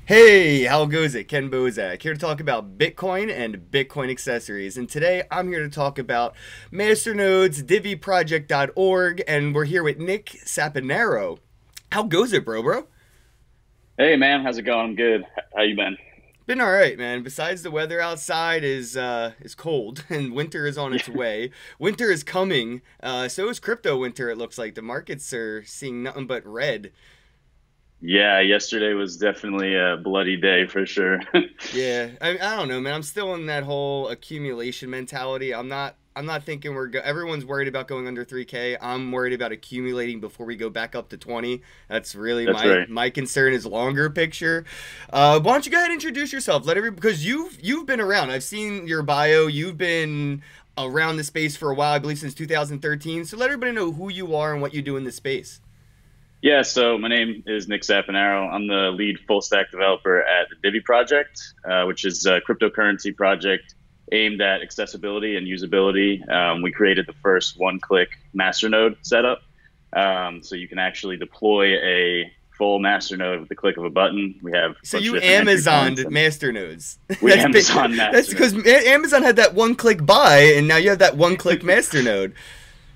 Hey, how goes it? Ken Bozak here to talk about Bitcoin and Bitcoin accessories. And today I'm here to talk about masternodes, divvyproject.org, and we're here with Nick Saponaro. How goes it, bro? Hey man, how's it going? I'm good. How you been? Been all right, man. Besides the weather outside is cold and winter is on its Yeah, way. Winter is coming. So is crypto winter. It looks like the markets are seeing nothing but red. yeah. Yesterday was definitely a bloody day for sure. Yeah, I don't know, man. I'm still in that whole accumulation mentality. I'm not thinking everyone's worried about going under 3K. I'm worried about accumulating before we go back up to 20. That's really That's my right. my concern is longer picture. Why don't you go ahead and introduce yourself? Let every because you've been around. I've seen your bio. You've been around the space for a while. I believe since 2013. So let everybody know who you are and what you do in this space. Yeah, so my name is Nick Saponaro. I'm the lead full stack developer at the Divi project, which is a cryptocurrency project aimed at accessibility and usability. We created the first one-click masternode setup, so you can actually deploy a full masternode with the click of a button. We have a So bunch you of different entry Amazoned points, and masternodes. we Amazon That's masternode. because Amazon had that one-click buy, and now you have that one-click masternode.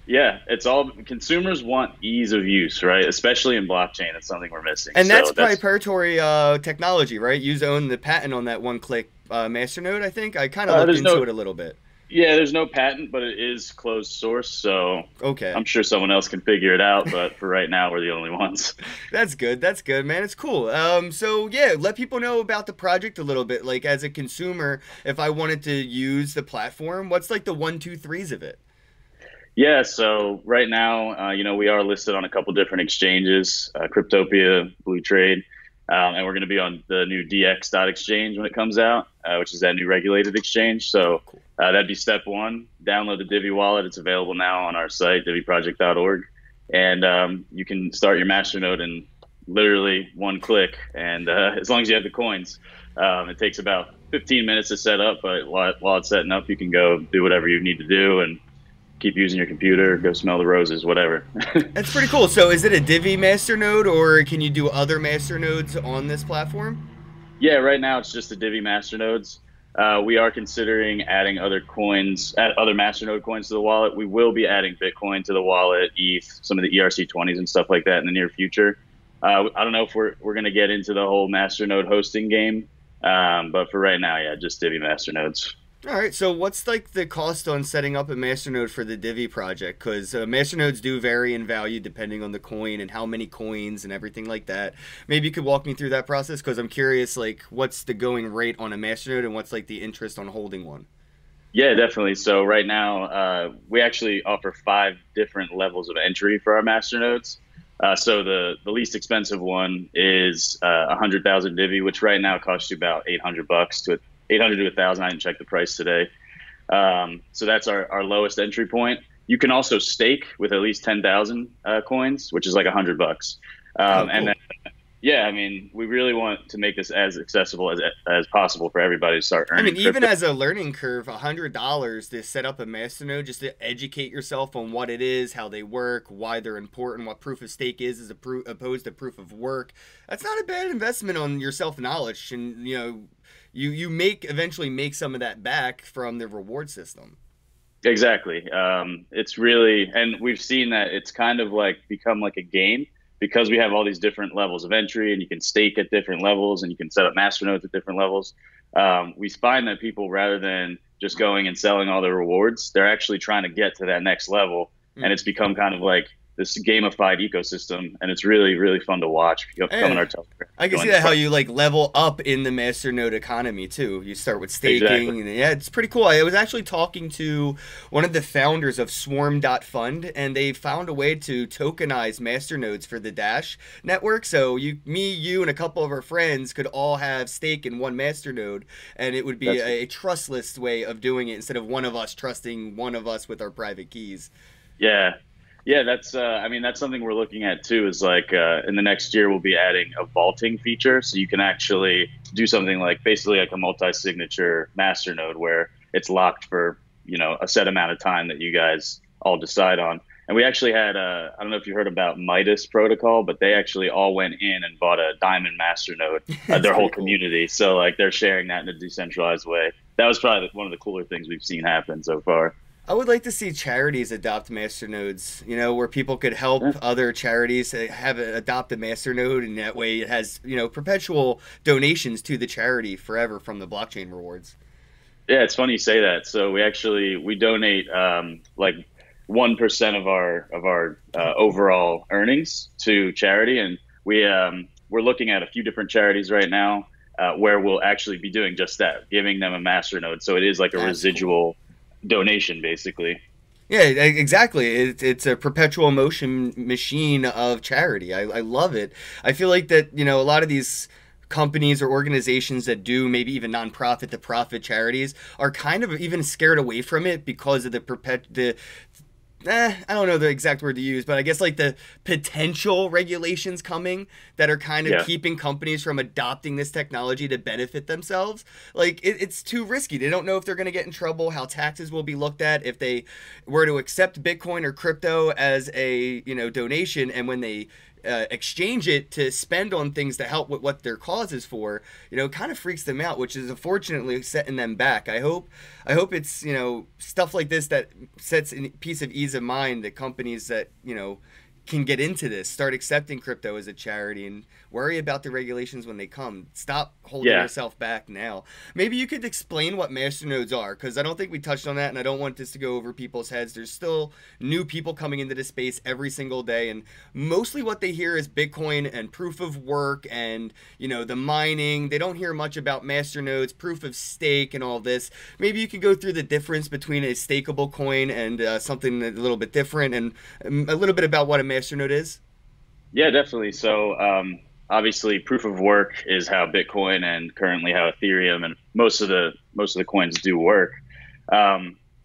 Yeah, it's all consumers want ease of use, right? Especially in blockchain, it's something we're missing. And that's So that's proprietary technology, right? You own the patent on that one-click masternode. I think I kind of looked there's into no it a little bit. yeah, there's no patent, but it is closed source, so Okay, I'm sure someone else can figure it out. But for right now, we're the only ones. that's good. That's good, man. It's cool. So yeah, let people know about the project a little bit. Like as a consumer, if I wanted to use the platform, what's like the one, two, threes of it? Yeah, so right now, we are listed on a couple different exchanges, Cryptopia, Blue Trade, and we're going to be on the new DX exchange when it comes out, which is that new regulated exchange. Oh, So cool. that'd be step one. Download the Divi wallet. It's available now on our site, divvyproject.org, and you can start your masternode in literally one click. And as long as you have the coins, it takes about 15 minutes to set up, but while it's setting up, you can go do whatever you need to do and keep using your computer, go smell the roses, whatever. That's pretty cool. So is it a Divi masternode, or can you do other masternodes on this platform? Yeah, right now it's just the Divi masternodes. We are considering adding other coins, other masternode coins to the wallet. We will be adding Bitcoin to the wallet, ETH, some of the ERC20s and stuff like that in the near future. I don't know if we're going to get into the whole masternode hosting game, but for right now, yeah, just Divi masternodes. All right, so what's like the cost on setting up a masternode for the Divi project? Because masternodes do vary in value depending on the coin and how many coins and everything like that. Maybe you could walk me through that process because I'm curious, like, what's the going rate on a masternode and what's like the interest on holding one? Yeah, definitely. So right now, we actually offer five different levels of entry for our masternodes. So the least expensive one is 100,000 Divi, which right now costs you about 800 bucks to 800 to 1,000. I didn't check the price today. So that's our lowest entry point. You can also stake with at least 10,000 coins, which is like 100 bucks. Oh, And then cool. yeah, I mean, we really want to make this as accessible as possible for everybody to start I earning mean, even crypto. as a learning curve, $100 to set up a masternode just to educate yourself on what it is, how they work, why they're important, what proof of stake is as opposed to proof of work. That's not a bad investment on your self knowledge, and you make eventually make some of that back from the reward system. Exactly. It's really, and we've seen that it's kind of like become like a game because we have all these different levels of entry and you can stake at different levels and you can set up master nodes at different levels. We find that people, rather than just going and selling all their rewards, they're actually trying to get to that next level. And Hmm. it's become kind of like this gamified ecosystem. And it's really, really fun to watch. If you come on Eh, our Telegram, I can join see the that how project. you like level up in the masternode economy too. You start with Exactly. staking, and yeah, it's pretty cool. I was actually talking to one of the founders of Swarm.Fund, and they found a way to tokenize masternodes for the Dash network. So you, and a couple of our friends could all have stake in one masternode, and it would be That's a trustless way of doing it instead of one of us trusting one of us with our private keys. Yeah. Yeah, that's I mean that's something we're looking at too is like in the next year we'll be adding a vaulting feature so you can actually do something like basically like a multi-signature master node where it's locked for, a set amount of time that you guys all decide on. And we actually had, I don't know if you heard about Midas Protocol, but they actually all went in and bought a Diamond Masternode, That's their whole pretty cool. community. So like they're sharing that in a decentralized way. That was probably one of the cooler things we've seen happen so far. I would like to see charities adopt masternodes, where people could help Yeah, other charities have adopt a masternode, and that way it has, perpetual donations to the charity forever from the blockchain rewards. yeah, it's funny you say that. So we donate like 1% of our overall earnings to charity, and we're looking at a few different charities right now where we'll actually be doing just that, giving them a masternode. So it is like a That's cool. residual donation, basically. Yeah, exactly. It's a perpetual motion machine of charity. I love it. I feel like that, a lot of these companies or organizations that do maybe even nonprofit to profit charities are kind of even scared away from it because of the I don't know the exact word to use, but I guess like the potential regulations coming that are kind of Yeah. keeping companies from adopting this technology to benefit themselves. Like it's too risky. They don't know if they're going to get in trouble, how taxes will be looked at if they were to accept Bitcoin or crypto as a donation, and when they exchange it to spend on things to help with what their cause is for, kind of freaks them out, which is unfortunately setting them back. I hope it's stuff like this that sets a piece of ease of mind that companies that can get into this, start accepting crypto as a charity, and worry about the regulations when they come. Stop holding Yeah. yourself back now. Maybe you could explain what masternodes are, because I don't think we touched on that, and I don't want this to go over people's heads. There's still new people coming into this space every single day, and mostly what they hear is Bitcoin and proof of work and the mining. They don't hear much about masternodes, proof of stake, and all this. Maybe you could go through the difference between a stakeable coin and something a little bit different, and a little bit about what a masternode is. Yeah, definitely. So, obviously, proof of work is how Bitcoin and currently how Ethereum and most of the coins do work.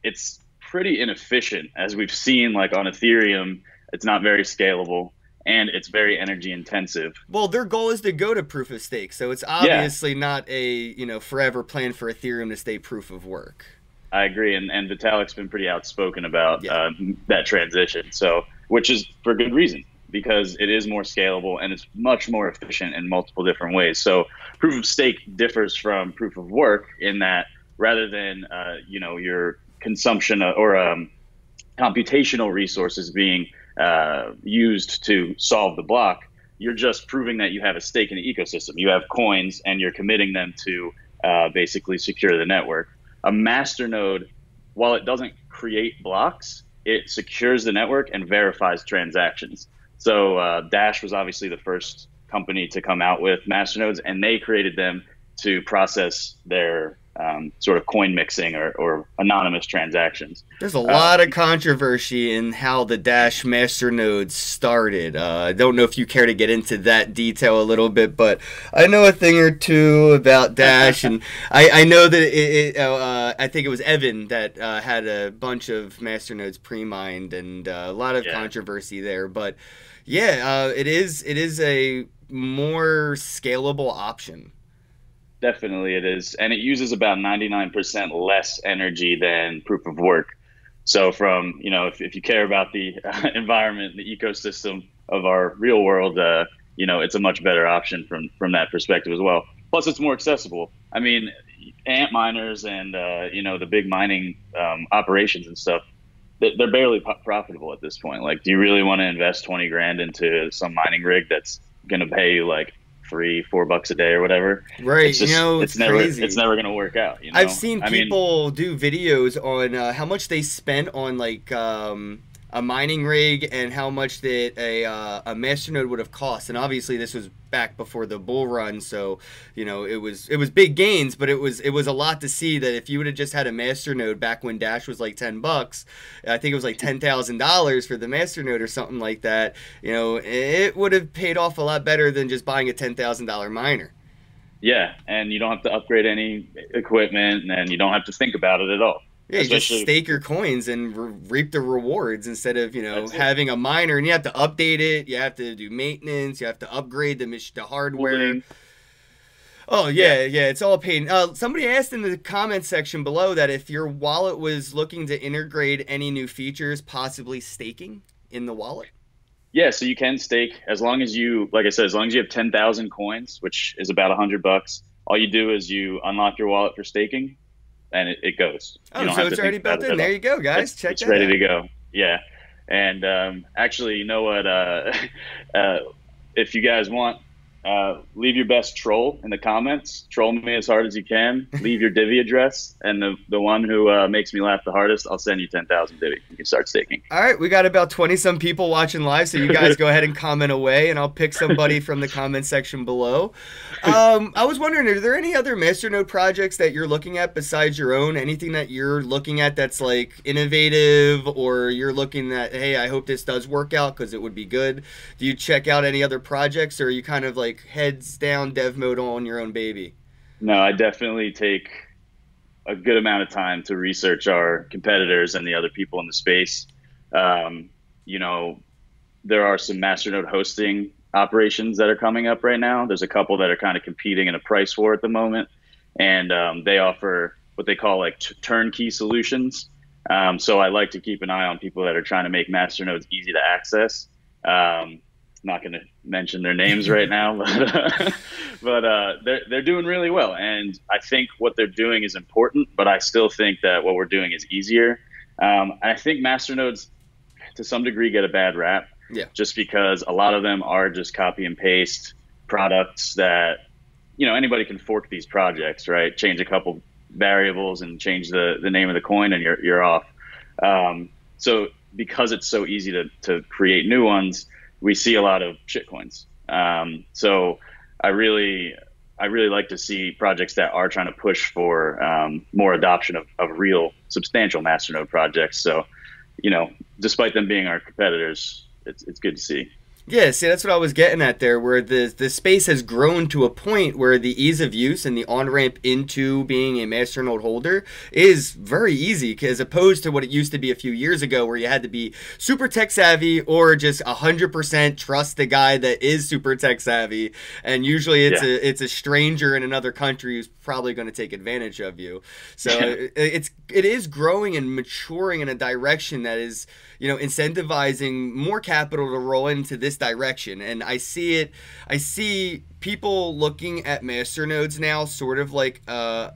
It's pretty inefficient, as we've seen. Like on Ethereum, it's not very scalable and it's very energy intensive. Well, their goal is to go to proof of stake, so it's Yeah, obviously not a forever plan for Ethereum to stay proof of work. I agree, and Vitalik's been pretty outspoken about Yeah. that transition. So, which is for good reason because it is more scalable and it's much more efficient in multiple different ways. So, proof of stake differs from proof of work in that rather than your consumption or computational resources being used to solve the block, you're just proving that you have a stake in the ecosystem. You have coins and you're committing them to basically secure the network. A masternode, while it doesn't create blocks, it secures the network and verifies transactions. So Dash was obviously the first company to come out with masternodes, and they created them to process their sort of coin mixing or anonymous transactions. There's a Uh, lot of controversy in how the Dash masternodes started. I don't know if you care to get into that detail a little bit, but I know a thing or two about Dash, and I know that I think it was Evan that had a bunch of masternodes pre-mined, and a lot of yeah, controversy there. But yeah, it is a more scalable option. definitely it is. And it uses about 99% less energy than proof of work. So if you care about the environment, the ecosystem of our real world, it's a much better option from that perspective as well. Plus, it's more accessible. I mean, ant miners and the big mining operations and stuff, they're barely profitable at this point. Like, do you really want to invest 20 grand into some mining rig that's going to pay you like $3-4 a day or whatever? Right, It's just it's it's crazy. never going to work out. I've seen I mean, people do videos on how much they spent on like a mining rig and how much that a masternode would have cost. And obviously, this was back before the bull run, so it was big gains, but it was a lot to see that if you would have just had a masternode back when Dash was like $10, I think it was like $10,000 for the masternode or something like that. It would have paid off a lot better than just buying a $10,000 miner. yeah, and you don't have to upgrade any equipment, and you don't have to think about it at all. Yeah, you just Especially, stake your coins and reap the rewards instead of that's it. having a miner, and you have to update it. You have to do maintenance. You have to upgrade the hardware. Cooling, Oh yeah. yeah, yeah, it's all paid. Somebody asked in the comments section below that if your wallet was looking to integrate any new features, possibly staking. in the wallet? Yeah, so you can stake as long as you, like I said, as long as you have 10,000 coins, which is about $100. All you do is you unlock your wallet for staking, and it goes. You Oh, don't so have to it's think already about built it in. at There all. you go, guys. Check It's that ready to out. go. Yeah, and actually, you know what? Uh, if you guys want, leave your best troll in the comments. Troll me as hard as you can. Leave your Divi address, and the one who makes me laugh the hardest, I'll send you 10,000 Divi. You can start staking. All right, we got about 20 some people watching live, so you guys go ahead and comment away, and I'll pick somebody from the comment section below. I was wondering, are there any other Masternode projects that you're looking at besides your own? Anything that you're looking at that's like innovative, or you're looking at, hey, I hope this does work out because it would be good? Do you check out any other projects, or are you kind of like heads down dev mode on your own baby? No, I definitely take a good amount of time to research our competitors and the other people in the space. Um, you know, there are some masternode hosting operations that are coming up right now. There's a couple that are kind of competing in a price war at the moment, and they offer what they call like turnkey solutions. So I like to keep an eye on people that are trying to make masternodes easy to access. Not going to mention their names right now, but they're doing really well, and I think what they're doing is important. But I still think that what we're doing is easier. I think masternodes, to some degree, get a bad rap, Yeah. just because a lot of them are just copy and paste products that anybody can fork these projects, right? Change a couple variables and change the name of the coin, and you're off. So because it's so easy to create new ones, we see a lot of shit coins. So I really like to see projects that are trying to push for more adoption of real substantial masternode projects. So, despite them being our competitors, it's good to see. Yeah, see, that's what I was getting at there, where the space has grown to a point where the ease of use and the on-ramp into being a masternode holder is very easy, as opposed to what it used to be a few years ago, where you had to be super tech savvy or just 100% trust the guy that is super tech savvy, and usually it's a stranger in another country who's probably going to take advantage of you. So it is growing and maturing in a direction that is, incentivizing more capital to roll into this direction. And I see people looking at masternodes now sort of like an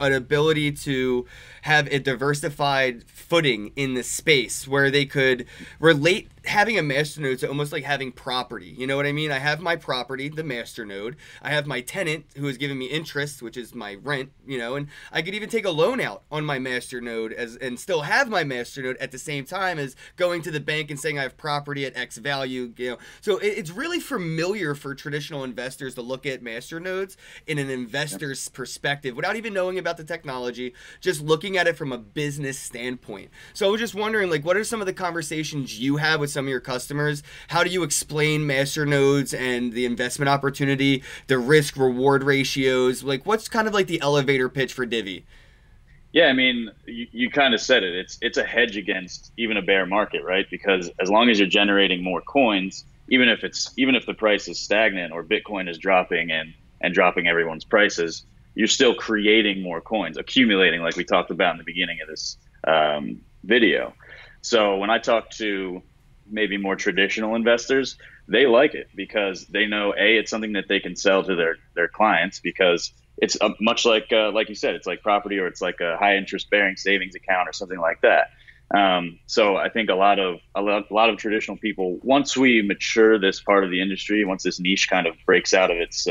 ability to have a diversified footing in the space where they could relate having a masternode to almost like having property. You know what I mean? I have my property, the masternode. I have my tenant who is giving me interest, which is my rent, and I could even take a loan out on my masternode and still have my masternode at the same time as going to the bank and saying I have property at X value. So it's really familiar for traditional investors to look at masternodes in an investor's perspective without even knowing about the technology, just looking at it from a business standpoint. So I was just wondering, like, what are some of the conversations you have with some of your customers? How do you explain masternodes and the investment opportunity, the risk reward ratios? Like, what's kind of like the elevator pitch for Divi? Yeah, I mean, you kind of said it. It's a hedge against even a bear market, right? Because as long as you're generating more coins, even if the price is stagnant or Bitcoin is dropping and dropping everyone's prices, you're still creating more coins, accumulating, like we talked about in the beginning of this video. So when I talk to maybe more traditional investors, they like it because they know it's something that they can sell to their clients, because it's much like you said, it's like property, or it's like a high interest bearing savings account or something like that. So I think a lot of traditional people, once we mature this part of the industry, once this niche kind of breaks out of its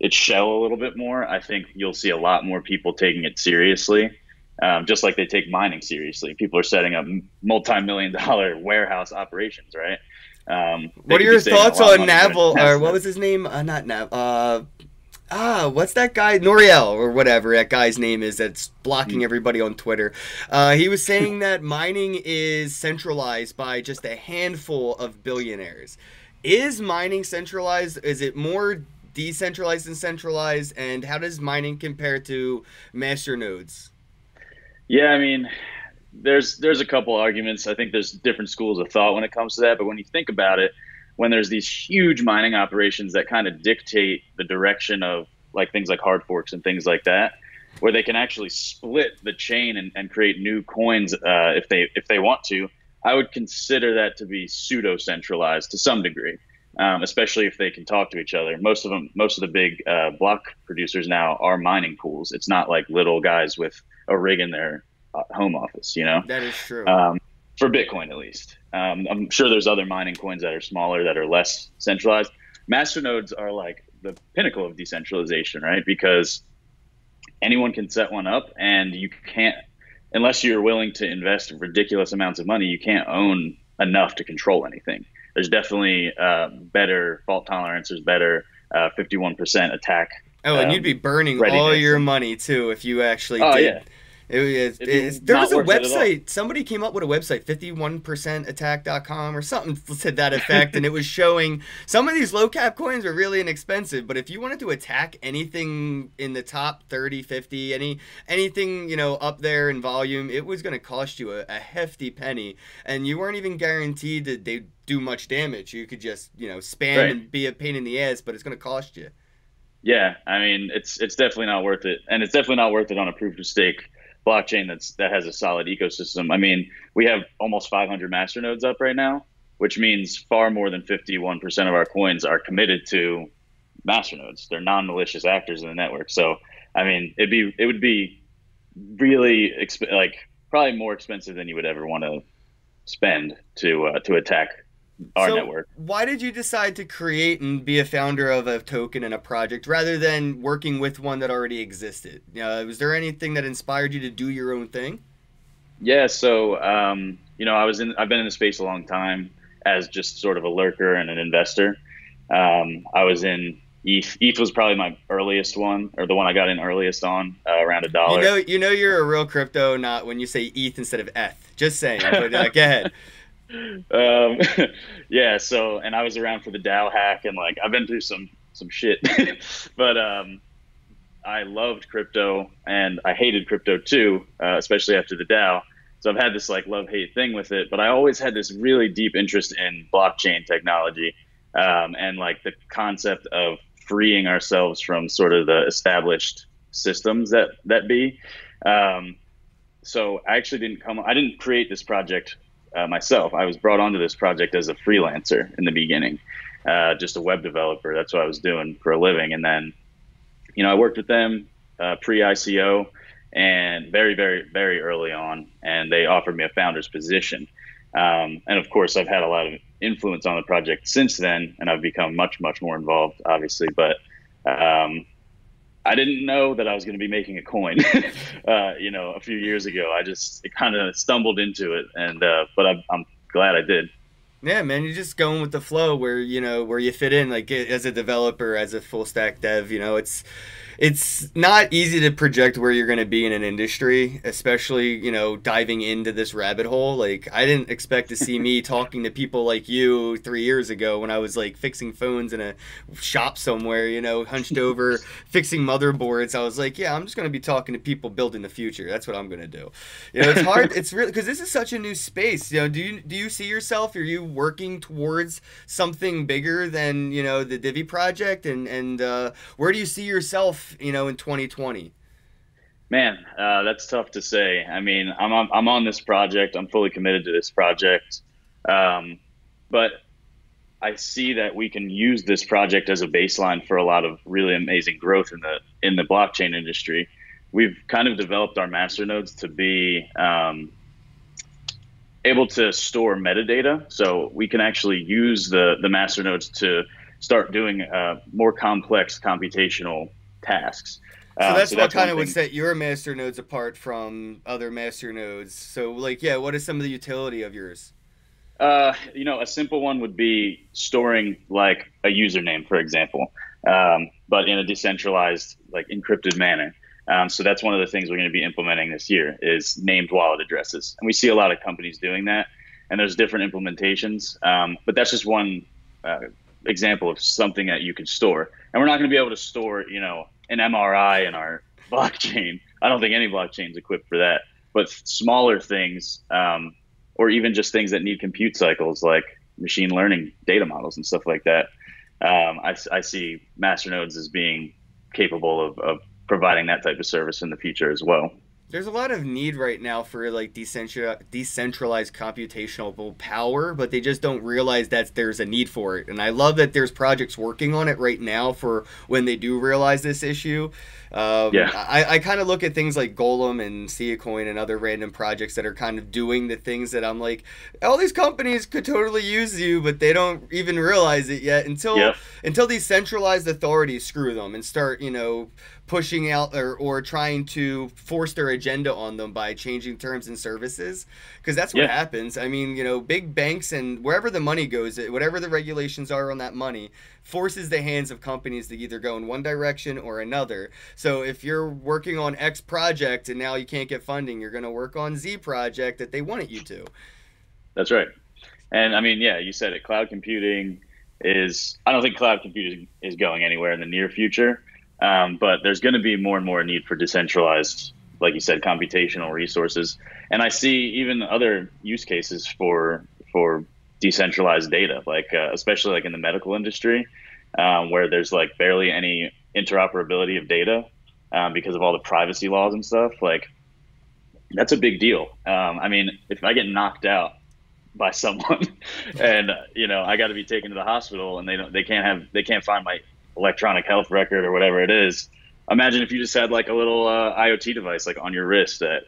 shell a little bit more, I think you'll see a lot more people taking it seriously. Just like they take mining seriously. People are setting up multi-million-dollar warehouse operations, right? What are your thoughts on Naval, or what was his name? Not Nav. What's that guy? Noriel, or whatever that guy's name is that's blocking everybody on Twitter. He was saying that mining is centralized by just a handful of billionaires. Is mining centralized? Is it more decentralized than centralized? And how does mining compare to masternodes? Yeah, I mean, there's a couple arguments. I think there's different schools of thought when it comes to that. But when you think about it, when there's these huge mining operations that kind of dictate the direction of like things like hard forks and things like that, where they can actually split the chain and create new coins if they want to, I would consider that to be pseudo centralized to some degree, especially if they can talk to each other. Most of the big block producers now are mining pools. It's not like little guys with a rig in their home office, you know, That is true. um, for Bitcoin at least. I'm sure there's other mining coins that are smaller that are less centralized. Masternodes are like the pinnacle of decentralization, right? Because anyone can set one up, and you can't, unless you're willing to invest ridiculous amounts of money, you can't own enough to control anything. There's definitely better fault tolerance. There's better 51% attack Oh, and you'd be burning all readiness. your money too if you actually Oh did. yeah, There was not a worth it at all. website, somebody came up with a website, 51percentattack.com or something to that effect, and it was showing some of these low cap coins are really inexpensive, but if you wanted to attack anything in the top 30, 50, anything, you know, up there in volume, it was going to cost you a hefty penny, and you weren't even guaranteed that they do much damage. You could just, you know, spam Right. and be a pain in the ass, but it's going to cost you. Yeah, I mean it's definitely not worth it, and it's definitely not worth it on a proof of stake blockchain that has a solid ecosystem. I mean, we have almost 500 masternodes up right now, which means far more than 51% of our coins are committed to masternodes. They're non-malicious actors in the network. So, I mean, it would be really like probably more expensive than you would ever want to spend to attack our So, network. why did you decide to create and be a founder of a token and a project rather than working with one that already existed? Was there anything that inspired you to do your own thing? Yeah, so you know, I've been in the space a long time as just sort of a lurker and an investor. I was in ETH. ETH was probably my earliest one, or the one I got in earliest on, around a dollar. You're a real crypto, not when you say ETH instead of ETH. Just saying. But go ahead. Um, yeah, so and I was around for the DAO hack, and like I've been through some shit, but I loved crypto and I hated crypto too, especially after the DAO. So I've had this like love hate thing with it, but I always had this really deep interest in blockchain technology, and like the concept of freeing ourselves from sort of the established systems that be. Um, so I didn't create this project myself. I was brought onto this project as a freelancer in the beginning, just a web developer. That's what I was doing for a living. And then, you know, I worked with them pre-ICO and very, very, very early on, and they offered me a founder's position. And of course, I've had a lot of influence on the project since then, and I've become much, much more involved, obviously. But I didn't know that I was going to be making a coin, you know, a few years ago. It kind of stumbled into it, and but I'm glad I did. Yeah, man, you're just going with the flow where, where you fit in, like as a developer, as a full stack dev, it's not easy to project where you're going to be in an industry, especially, diving into this rabbit hole. Like, I didn't expect to see me talking to people like you 3 years ago when I was like fixing phones in a shop somewhere, hunched over, fixing motherboards. I was like, yeah, I'm just going to be talking to people building the future. That's what I'm going to do. It's hard. It's really, because this is such a new space. Do you see yourself? Are you working towards something bigger than, the Divi project? And where do you see yourself, in 2020? Man, that's tough to say. I mean, I'm on this project. I'm fully committed to this project, but I see that we can use this project as a baseline for a lot of really amazing growth in the blockchain industry. We've kind of developed our masternodes to be able to store metadata, so we can actually use the masternodes to start doing more complex computational tasks. So that's So what that's kind one of would thing. set your master nodes apart from other master nodes. So, like, yeah, what is some of the utility of yours? You know, a simple one would be storing like a username, for example, but in a decentralized, like encrypted manner. So that's one of the things we're going to be implementing this year is named wallet addresses, and we see a lot of companies doing that. And there's different implementations, but that's just one example of something that you could store. And we're not going to be able to store, an MRI in our blockchain. I don't think any blockchain is equipped for that. But smaller things, or even just things that need compute cycles, like machine learning data models and stuff like that, I see masternodes as being capable of providing that type of service in the future as well. There's a lot of need right now for like decentralized computational power, but they just don't realize that there's a need for it. And I love that there's projects working on it right now for when they do realize this issue. Yeah. I kind of look at things like Golem and Coin and other random projects that are kind of doing the things that I'm like, all these companies could totally use you, but they don't even realize it yet until these centralized authorities screw them and start, pushing out or trying to force their agenda on them by changing terms and services, because that's what happens. I mean, big banks and wherever the money goes, whatever the regulations are on that money forces the hands of companies to either go in one direction or another. So if you're working on X project and now you can't get funding, you're going to work on Z project that they wanted you to. That's right. And I mean, yeah, you said it. Cloud computing I don't think cloud computing is going anywhere in the near future. But there's going to be more and more need for decentralized, like you said, computational resources. And I see even other use cases for decentralized data, like especially like in the medical industry, where there's like barely any interoperability of data because of all the privacy laws and stuff. Like, that's a big deal. I mean, if I get knocked out by someone and I got to be taken to the hospital and they can't find my electronic health record or whatever it is. Imagine if you just had like a little IoT device like on your wrist that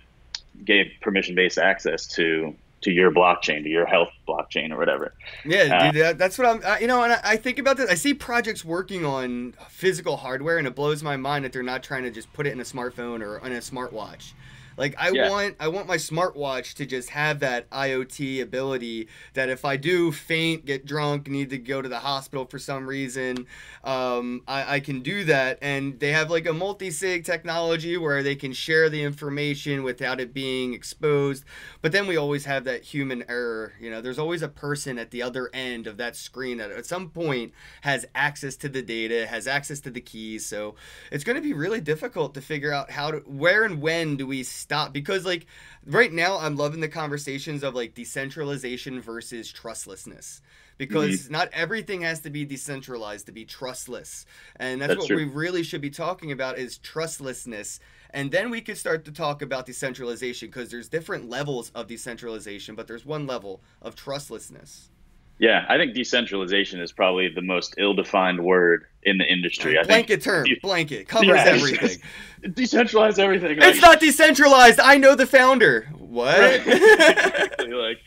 gave permission-based access to your blockchain, to your health blockchain or whatever. Yeah, dude, that's what I'm, and I think about this. I see projects working on physical hardware, and it blows my mind that they're not trying to just put it in a smartphone or in a smartwatch. Like, I want my smartwatch to just have that IoT ability that if I do faint, get drunk, need to go to the hospital for some reason, I can do that. And they have like a multi-sig technology where they can share the information without it being exposed. But then we always have that human error. There's always a person at the other end of that screen that at some point has access to the data, has access to the keys. So it's going to be really difficult to figure out where and when do we stop, because like right now I'm loving the conversations of like decentralization versus trustlessness, because not everything has to be decentralized to be trustless, and that's what we really should be talking about is trustlessness. And then we could start to talk about decentralization, because there's different levels of decentralization, but there's one level of trustlessness. Yeah, I think decentralization is probably the most ill-defined word in the industry. Blanket term, blanket, covers everything. Decentralize everything. It's not decentralized. I know the founder. What? Right. Exactly. Like,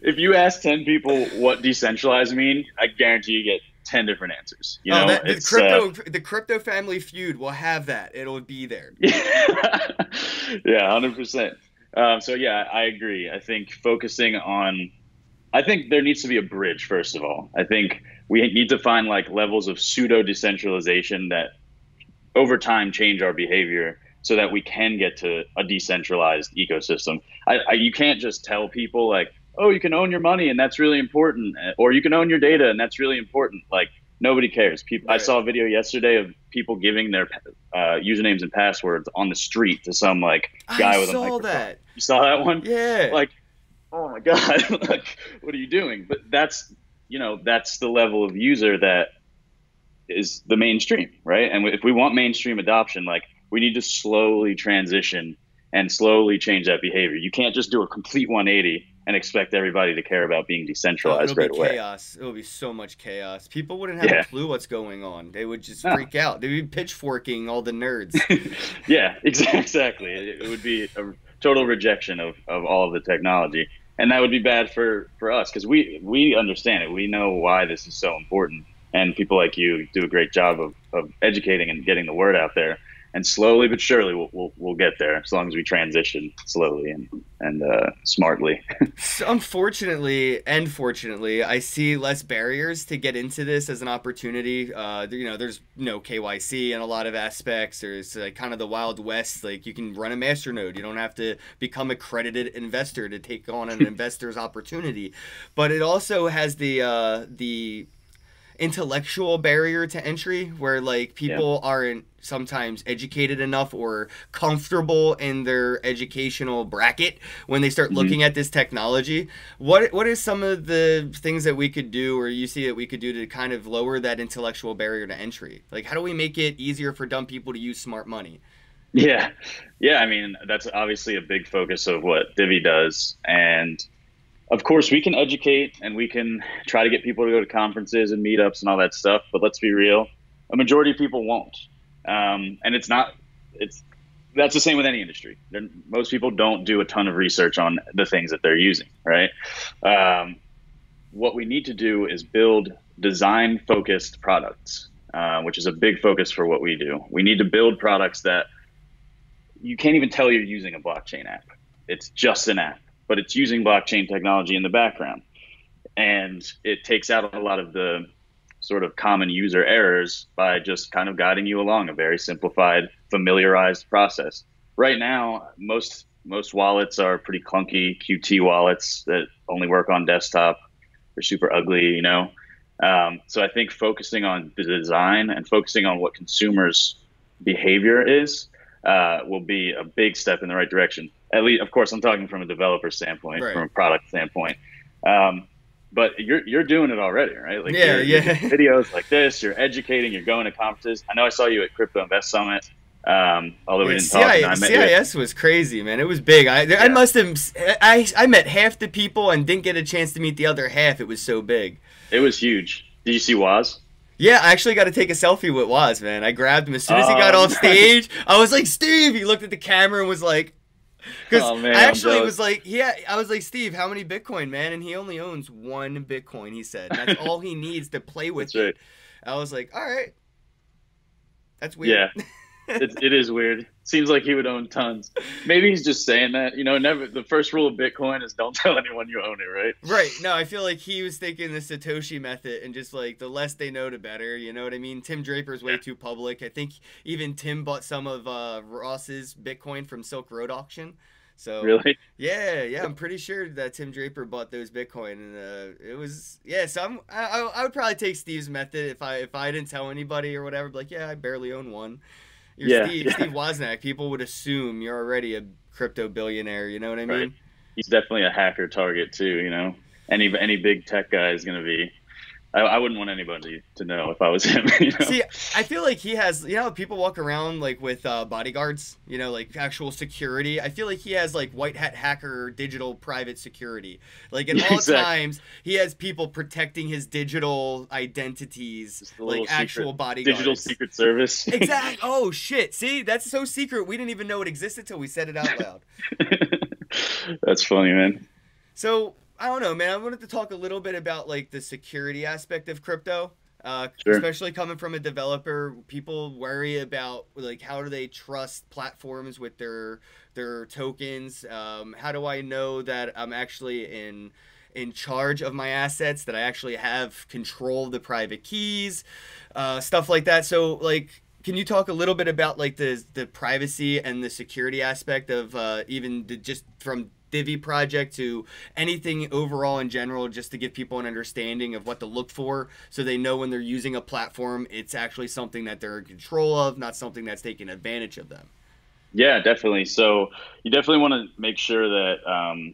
if you ask 10 people what decentralized mean, I guarantee you get 10 different answers. The crypto family feud will have that. It'll be there. Yeah, 100%. So yeah, I agree. I think I think there needs to be a bridge, first of all. I think we need to find like levels of pseudo decentralization that over time change our behavior so that we can get to a decentralized ecosystem. You can't just tell people like, oh, you can own your money and that's really important, or you can own your data and that's really important. Like, nobody cares. People, right. I saw a video yesterday of people giving their usernames and passwords on the street to some like guy with a microphone. That. You saw that one? Yeah. Like, oh my God, like, what are you doing? But that's the level of user that is the mainstream, right? And if we want mainstream adoption, like, we need to slowly transition and slowly change that behavior. You can't just do a complete 180 and expect everybody to care about being decentralized right away. Chaos. It will be so much chaos. People wouldn't have a clue what's going on. They would just freak out. They'd be pitchforking all the nerds. Yeah, exactly. It would be a total rejection of all of the technology. And that would be bad for us, because we understand it. We know why this is so important. And people like you do a great job of educating and getting the word out there. And slowly but surely we'll get there, as long as we transition slowly and smartly. Unfortunately and fortunately, I see less barriers to get into this as an opportunity. There's no KYC in a lot of aspects. There's kind of the Wild West. Like, you can run a masternode. You don't have to become a accredited investor to take on an investor's opportunity. But it also has the intellectual barrier to entry, where like people aren't sometimes educated enough or comfortable in their educational bracket when they start looking at this technology. What is some of the things that we could do, or you see that we could do, to kind of lower that intellectual barrier to entry? Like, how do we make it easier for dumb people to use smart money? Yeah. Yeah. I mean, that's obviously a big focus of what Divi does. And of course, we can educate and we can try to get people to go to conferences and meetups and all that stuff. But let's be real, a majority of people won't. And it's not, it's, that's the same with any industry. Most people don't do a ton of research on the things that they're using, right? Um, what we need to do is build design focused products, which is a big focus for what we do. We need to build products that you can't even tell you're using a blockchain app. It's just an app, but it's using blockchain technology in the background. And it takes out a lot of the sort of common user errors by just kind of guiding you along a very simplified, familiarized process. Right now, most wallets are pretty clunky Qt wallets that only work on desktop. They're super ugly, you know. So I think focusing on the design and focusing on what consumers' behavior is will be a big step in the right direction. At least, of course, I'm talking from a developer standpoint, Right. from a product standpoint. Um, but you're doing it already, right? Like Yeah, you're yeah. doing videos like this, you're educating, you're going to conferences. I know I saw you at Crypto Invest Summit, although we Yeah, didn't talk. And I met you. CIS was crazy, man. It was big. I Yeah, must have. I met half the people and didn't get a chance to meet the other half. It was so big. it was huge. Did you see Waz? Yeah, I actually got to take a selfie with Waz, man. I grabbed him as soon as he got Oh, off nice. stage. I was like, Steve. He looked at the camera and was like, because Oh man, I I'm actually was jealous. like, yeah, I was like, Steve, how many Bitcoin, man? And he only owns one Bitcoin. He said and that's all he needs to play with That's right. it. I was like, all right, that's weird. Yeah. It is weird. Seems like he would own tons. Maybe he's just saying that. You know, never. The first rule of Bitcoin is don't tell anyone you own it, right? Right. No, I feel like he was thinking the Satoshi method and just like the less they know, the better. You know what I mean? Tim Draper's way Yeah. too public. I think even Tim bought some of Ross's Bitcoin from Silk Road auction. So Really? yeah, I'm pretty sure that Tim Draper bought those Bitcoin, and it was yeah. So I would probably take Steve's method if I didn't tell anybody or whatever. But like, yeah, I barely own one. You're Yeah. Steve Yeah. Wozniak. People would assume you're already a crypto billionaire. You know what I Right. mean? He's definitely a hacker target too. You know, any big tech guy is going to be. I wouldn't want anybody to know if I was him. You know. See, I feel like he has, people walk around like with bodyguards, like actual security. I feel like he has like white hat hacker digital private security. Like at Yeah, all exactly. times, he has people protecting his digital identities, Just a like little actual secret, digital bodyguards. secret service. Exact. Oh shit. See, that's so secret. We didn't even know it existed till we said it out loud. That's funny, man. So I don't know, man. I wanted to talk a little bit about like the security aspect of crypto, Sure. especially coming from a developer. People worry about like how do they trust platforms with their tokens. How do I know that I'm actually in charge of my assets? That I actually have control of the private keys, stuff like that. So like. Can you talk a little bit about like the privacy and the security aspect of even just from Divi project to anything overall in general, just to give people an understanding of what to look for, so they know when they're using a platform, it's actually something that they're in control of, not something that's taking advantage of them. Yeah, definitely. So you definitely want to make sure that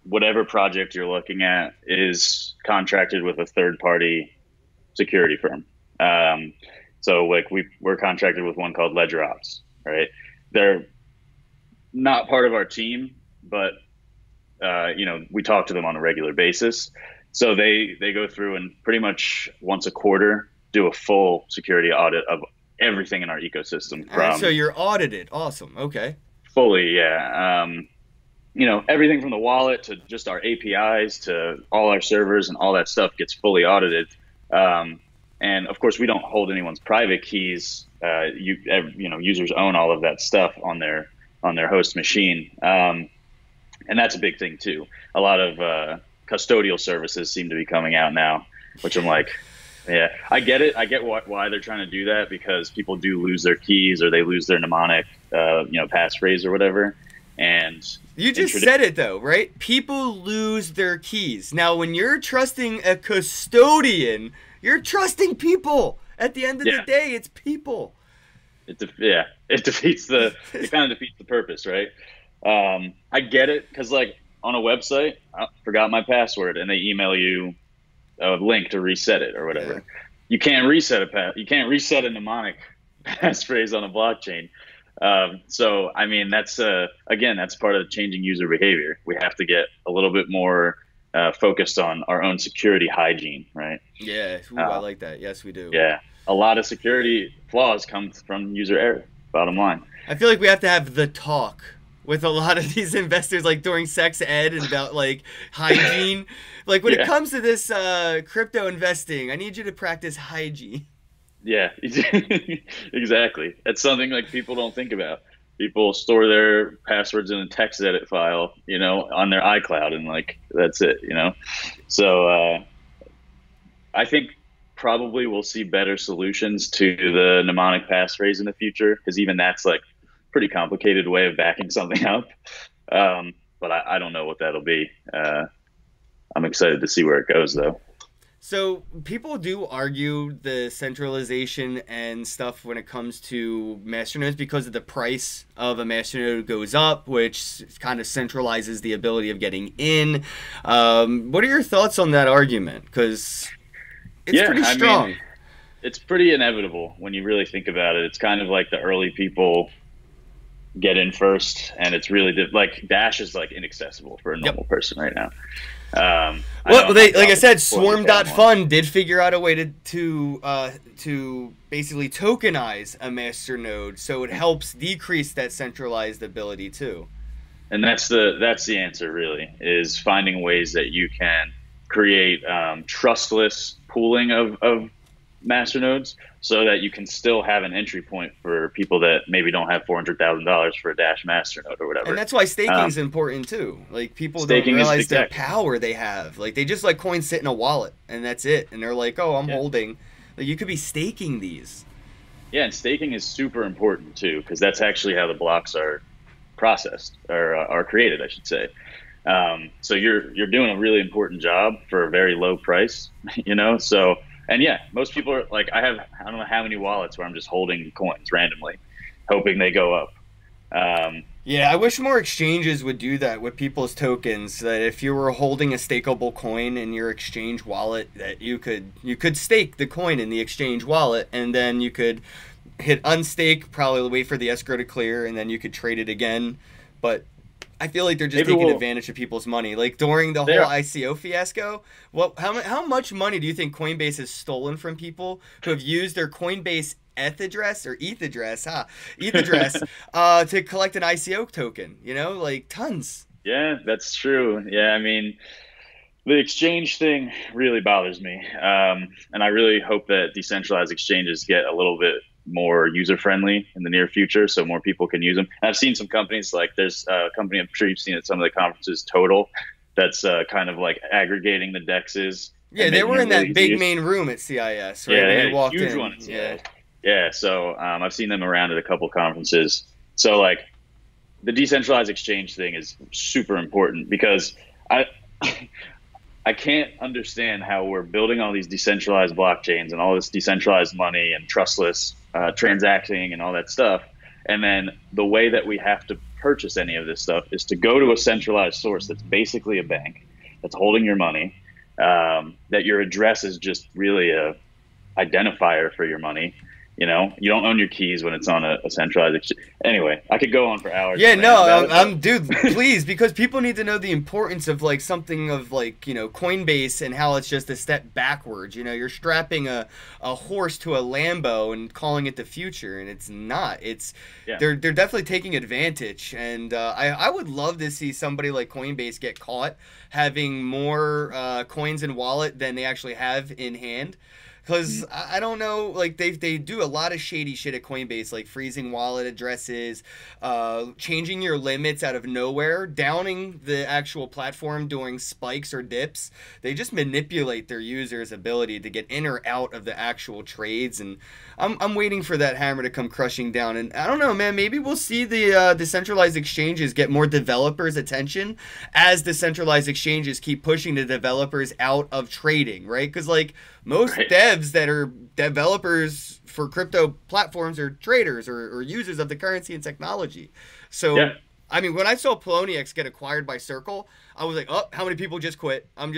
whatever project you're looking at is contracted with a third party security firm. So like we're contracted with one called Ledger Ops, right? They're not part of our team, but we talk to them on a regular basis. So they go through and pretty much once a quarter do a full security audit of everything in our ecosystem All right, so from you're audited. Awesome. Okay. fully, yeah. Everything from the wallet to just our APIs to all our servers and all that stuff gets fully audited. And of course, we don't hold anyone's private keys. Users own all of that stuff on their host machine, and that's a big thing too. A lot of custodial services seem to be coming out now, which I'm like, yeah, I get it. I get why they're trying to do that, because people do lose their keys or they lose their mnemonic, passphrase or whatever. And You just said it though, right? People lose their keys. Now, when you're trusting a custodian, you're trusting people. At the end of the yeah, day, it's people. it it kind of defeats the purpose, right? I get it, because like on a website, I forgot my password, and they email you a link to reset it or whatever. Yeah. You can't reset a mnemonic passphrase on a blockchain. So, I mean, that's again, that's part of changing user behavior. We have to get a little bit more focused on our own security hygiene, right? Yeah, ooh, I Uh, like that. Yes, we do. yeah, a lot of security flaws come from user error. Bottom line. I feel like we have to have the talk with a lot of these investors, like during sex ed and about like hygiene. Like when it Yeah, comes to this crypto investing, I need you to practice hygiene. yeah, exactly. That's something like people don't think about. People store their passwords in a text edit file, on their iCloud, and like that's it, So I think probably we'll see better solutions to the mnemonic passphrase in the future, because even that's like pretty complicated way of backing something up. But I don't know what that'll be. I'm excited to see where it goes, though. So people do argue the centralization and stuff when it comes to masternodes because of the price of a masternode goes up, which kind of centralizes the ability of getting in. What are your thoughts on that argument? Because it's Yeah, pretty I mean, strong. it's pretty inevitable when you really think about it. It's kind of like the early people get in first, and it's really like Dash is like inaccessible for a Yep. normal person right now. I Well, know they I'm like I dropping said, 40K more. Swarm.fun did figure out a way to basically tokenize a master node, so it helps decrease that centralized ability too. And that's the answer really, is finding ways that you can create trustless pooling of masternodes so that you can still have an entry point for people that maybe don't have $400,000 for a Dash masternode or And whatever. that's why staking Um, is important too. Like people don't Staking is realize the exactly. power they have. Like they just like coins sit in a wallet and that's it. And they're like, oh, I'm Yeah. holding. Like you could be staking these. Yeah, and staking is super important too, because that's actually how the blocks are processed or are created, I should say. So you're doing a really important job for a very low price, So, and yeah, most people are like, I don't know how many wallets where I'm just holding coins randomly, hoping they go up. Um, Yeah, I wish more exchanges would do that with people's tokens. That if you were holding a stakeable coin in your exchange wallet, that you could stake the coin in the exchange wallet, and then you could hit unstake, probably wait for the escrow to clear, and then you could trade it again. But I feel like they're just Maybe taking advantage of people's money. Like during the whole there. ICO fiasco, how much money do you think Coinbase has stolen from people who have used their Coinbase ETH address, ETH address, to collect an ICO token? Like tons. Yeah, that's true. Yeah, I mean, the exchange thing really bothers me. And I really hope that decentralized exchanges get a little bit more user friendly in the near future so more people can use them. And I've seen some companies, like there's a company I'm sure you've seen at some of the conferences, Total, that's kind of like aggregating the dexes Yeah, and they making were them in really that easy to big use. main room at CIS, right? Yeah, When they you had a walked huge in. one at Yeah. CIS. Yeah, so I've seen them around at a couple conferences. So like the decentralized exchange thing is super important because I I can't understand how we're building all these decentralized blockchains and all this decentralized money and trustless transacting and all that stuff. And then the way that we have to purchase any of this stuff is to go to a centralized source that's basically a bank that's holding your money, that your address is just really a identifier for your money. You don't own your keys when it's on a centralized exchange. Anyway, I could go on for hours Yeah, and rant no, about it, I'm dude, please, because people need to know the importance of like something of like, Coinbase and how it's just a step backwards. You're strapping a horse to a Lambo and calling it the future, and it's not. It's yeah. they're definitely taking advantage, and I would love to see somebody like Coinbase get caught having more coins in wallet than they actually have in hand. Because I don't know, like they do a lot of shady shit at Coinbase, like freezing wallet addresses, changing your limits out of nowhere, downing the actual platform during spikes or dips. They just manipulate their users' ability to get in or out of the actual trades, and I'm waiting for that hammer to come crushing down. And I don't know, man, maybe we'll see the decentralized exchanges get more developers' attention as the centralized exchanges keep pushing the developers out of trading, right? Because like most Right. devs that are developers for crypto platforms are traders or users of the currency and technology. So Yeah. I mean, when I saw Poloniex get acquired by Circle, I was like, oh, how many people just quit? I'm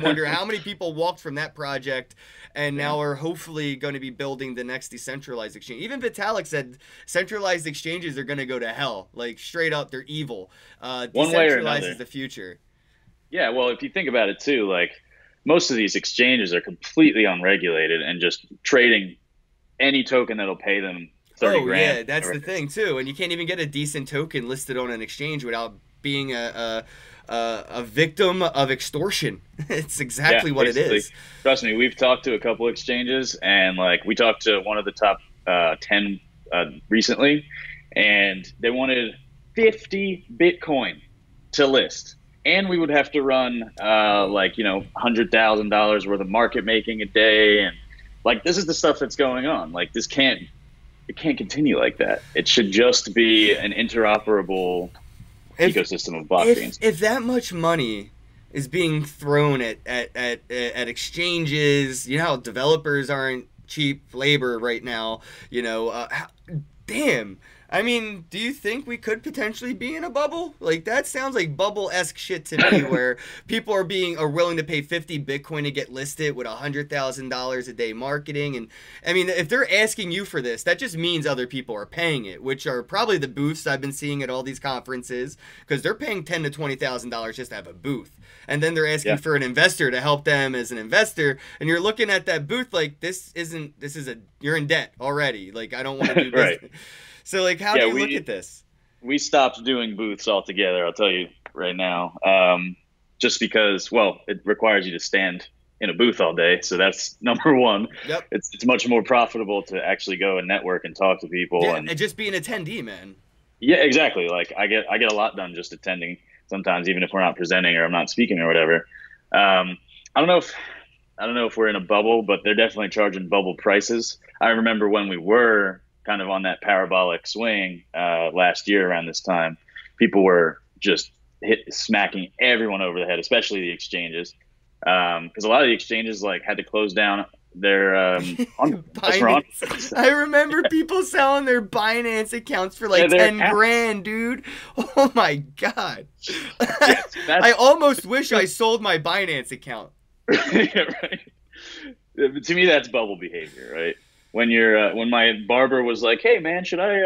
wondering how many people walked from that project and Yeah. now are hopefully going to be building the next decentralized exchange. Even Vitalik said centralized exchanges are going to go to hell. Like, straight up, they're evil. One way or Decentralized is another. the future. Yeah, well, if you think about it too, like most of these exchanges are completely unregulated and just trading any token that'll pay them 30 Oh grand. yeah, that's Whatever the it is. thing too, and you can't even get a decent token listed on an exchange without being a victim of extortion. It's Yeah, exactly what it basically. is. Trust me, we've talked to a couple exchanges, and like we talked to one of the top 10 recently, and they wanted 50 Bitcoin to list. And we would have to run Whoa. like, $100,000 worth of market making a day. And like, this is the stuff that's going on. Like, it can't continue like that. It should just be an interoperable If ecosystem of if blockchains. if that much money is being thrown at exchanges, you know how developers aren't cheap labor right now. Damn. I mean, do you think we could potentially be in a bubble? Like that sounds like bubble-esque shit to me, where people are willing to pay 50 Bitcoin to get listed with $100,000 a day marketing. And I mean, if they're asking you for this, that just means other people are paying it, which are probably the booths I've been seeing at all these conferences, because they're paying $10,000 to $20,000 just to have a booth. And then they're asking Yeah. for an investor to help them as an investor, and you're looking at that booth like you're in debt already. Like I don't want to do Right. business. So like, how do Yeah, you look at this? we stopped doing booths altogether. I'll tell you right now, just because, well, it requires you to stand in a booth all day. So that's number one. Yep. It's much more profitable to actually go and network and talk to people. Yeah, And and just be an attendee, man. yeah, exactly. Like I get a lot done just attending. Sometimes even if we're not presenting or I'm not speaking or whatever. Um, I don't know if I don't know if we're in a bubble, but they're definitely charging bubble prices. I remember when we were kind of on that parabolic swing last year around this time, people were just smacking everyone over the head, especially the exchanges, because a lot of the exchanges like had to close down their unless we're on. Binance. I remember people selling their Binance accounts for Yeah, like their 10 accounts. grand, dude. Oh my God. Yeah, so I that's almost wish I sold my Binance account. yeah, right. To me, that's bubble behavior, right? When my barber was like, "Hey, man, should I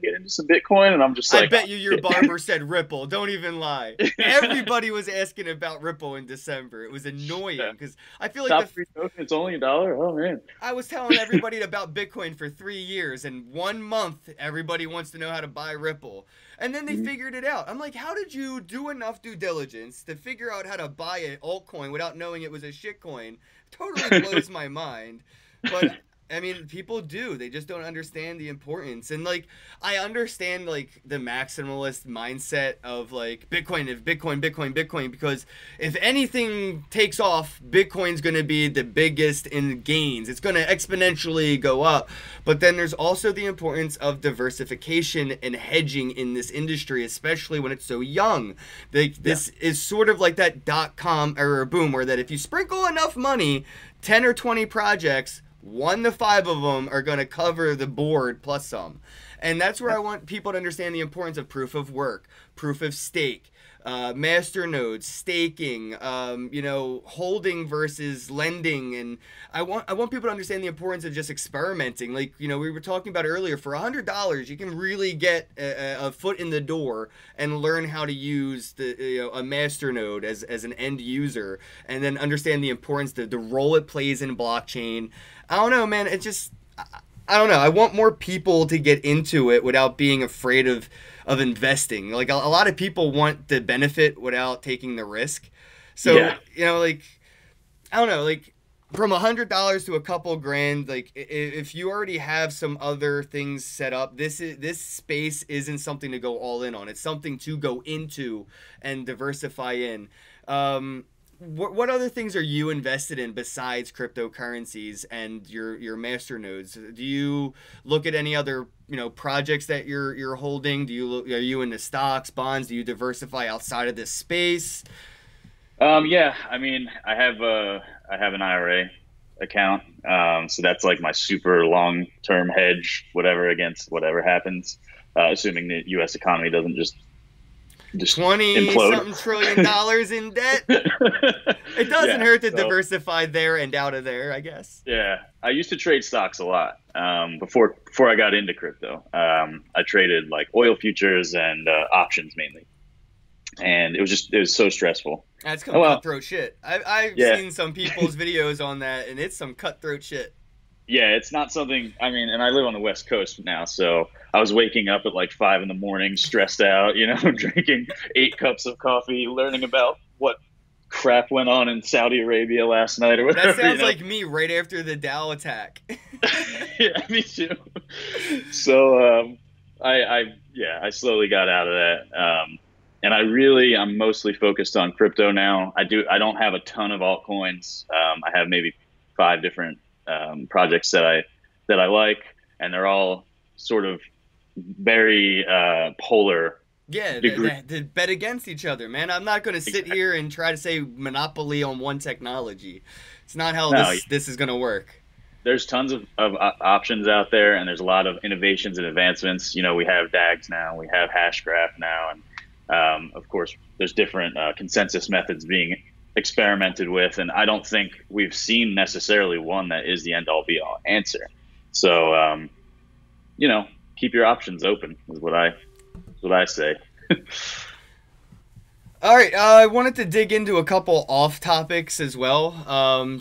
get into some Bitcoin?" and I'm just I like, bet you your barber said Ripple. Don't even lie. Everybody was asking about Ripple in December. It was annoying yeah. because I feel like Top three token, it's only $1. Oh man. I was telling everybody about Bitcoin for 3 years, and 1 month everybody wants to know how to buy Ripple. And then they Mhm. figured it out. I'm like, how did you do enough due diligence to figure out how to buy an altcoin without knowing it was a shitcoin? Totally blows my mind. But I mean, people do. They just don't understand the importance. And like, I understand like the maximalist mindset of like Bitcoin, if Bitcoin, Bitcoin, Bitcoin, because if anything takes off, Bitcoin's going to be the biggest in gains. It's going to exponentially go up. But then there's also the importance of diversification and hedging in this industry, especially when it's so young. Like, Yeah. this is sort of like that .com era boom, where that if you sprinkle enough money, 10 or 20 projects, 1 to 5 of them are going to cover the board plus some. And that's where I want people to understand the importance of proof of work, proof of stake, masternodes, staking, holding versus lending. And I want people to understand the importance of just experimenting. Like, we were talking about earlier, for $100, you can really get a foot in the door and learn how to use a masternode as an end user, and then understand the importance, the role it plays in blockchain. I don't know, man. It just, I don't know. I want more people to get into it without being afraid of investing. Like a lot of people want the benefit without taking the risk. So, Yeah. like, I don't know, like from $100 to a couple grand, like if you already have some other things set up, this space isn't something to go all in on. It's something to go into and diversify in. What other things are you invested in besides cryptocurrencies and your masternodes? Do you look at any other projects that you're holding? Are you into stocks, bonds? Do you diversify outside of this space? Yeah. I mean, I have an IRA account, so that's like my super long term hedge, whatever against whatever happens, assuming the U.S. economy doesn't just just 20 implode. something trillion dollars in debt. It doesn't Yeah. hurt to So diversify there and out of there, I guess. yeah, I used to trade stocks a lot before I got into crypto. I traded like oil futures and options mainly, and it was so stressful. That's Oh some well, cutthroat shit. I've yeah, seen some people's videos on that, and it's some cutthroat shit. yeah. It's not something. I mean, and I live on the West Coast now, so I was waking up at like 5 in the morning, stressed out. Drinking 8 cups of coffee, learning about what crap went on in Saudi Arabia last night or That whatever. sounds like me right after the Dow attack. Yeah, me too. So I slowly got out of that, and I'm mostly focused on crypto now. I don't have a ton of altcoins. I have maybe 5 different projects that I like, and they're all sort of very polar. Yeah, Degree. they bet against each other, man. I'm not going to sit Exactly. here and try to say monopoly on one technology. It's not how No, this is going to work. there's tons of options out there, and there's a lot of innovations and advancements. We have DAGs now, we have Hashgraph now, and of course, there's different consensus methods being experimented with, and I don't think we've seen necessarily one that is the end-all be-all answer. So, keep your options open is what I say. All right, I wanted to dig into a couple off topics as well.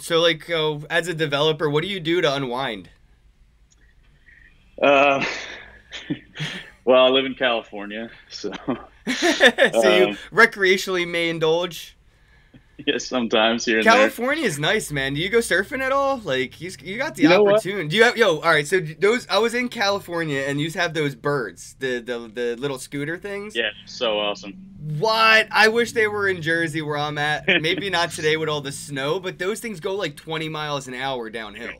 So, like, as a developer, what do you do to unwind? Uh, well, I live in California, so So you um, recreationally may indulge. yes, sometimes here and there. California is nice, man. Do you go surfing at all? Like, you got the You know what? opportunity. Do you have all right? So those I was in California, and you have those birds, the little scooter things. Yeah, so awesome. What? I wish they were in Jersey where I'm at. Maybe not today with all the snow, but those things go like 20 miles an hour downhill.